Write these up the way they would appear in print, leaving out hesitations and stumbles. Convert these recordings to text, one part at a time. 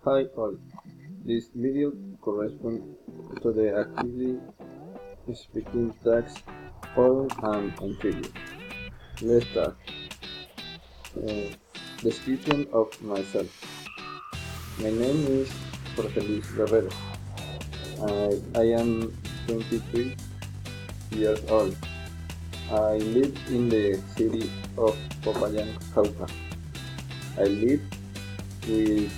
Hi all, this video corresponds to the actively speaking task forum and interview. Let's start. Uh, Description of myself. My name is Jorge Luis Guerrero. I am 23 years old. I live in the city of Popayán, Cauca. I live with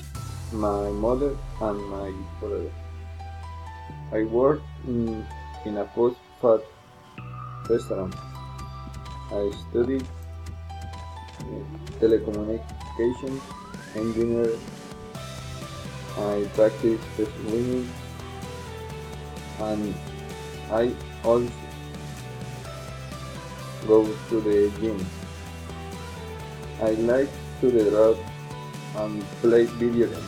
my mother and my brother. I work in a post-food restaurant. I studied telecommunications engineering. I practice swimming and I also go to the gym. I like to draw and play video games.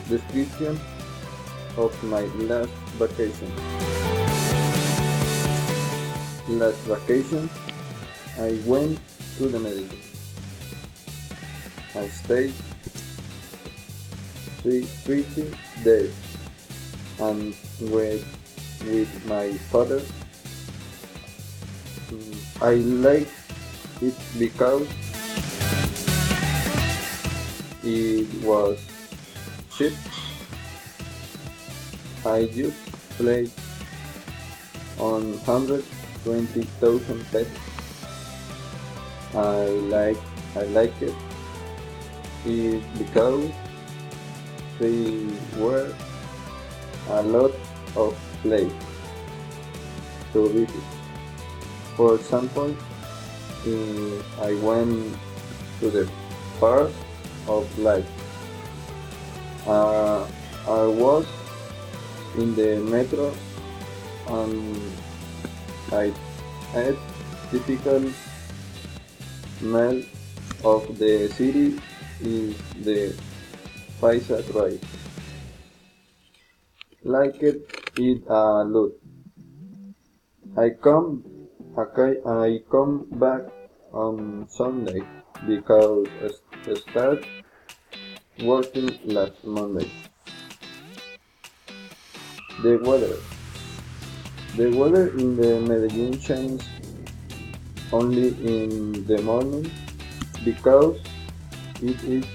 Description of my last vacation. Last vacation, I went to the Medellin. I stayed 30 days and went with my father. I like it because it was cheap. I just played on 120,000 pesos. I like it because there were a lot of places to visit. For example, I went to the Park of Life. I was in the metro and I ate typical meal of the city is the paisa rice. Like it a lot. I come back on Sunday because I start working last Monday. The weather. The weather in the Medellin changes only in the morning because it is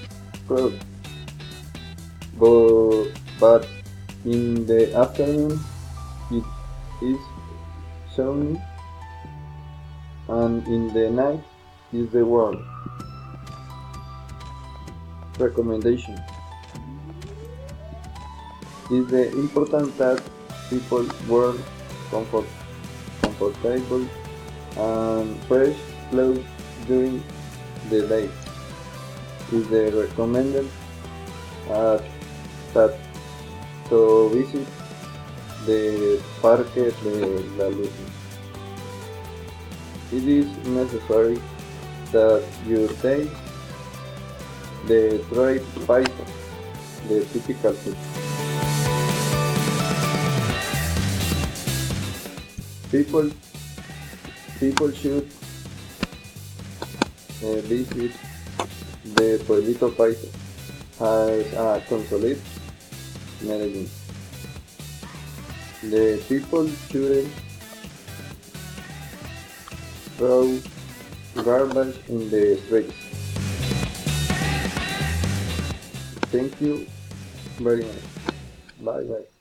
cloudy. But in the afternoon it is sunny and in the night is the warm. Recommendation. It is important that people wear comfortable and fresh clothes during the day. It is recommended that to visit the Parque de la Luz. It is necessary that you taste the tripe paisa, the typical food. People should visit the Pueblito Paisa as a consulate Medellin. The people shouldn't throw garbage in the streets. Thank you very much. Bye bye.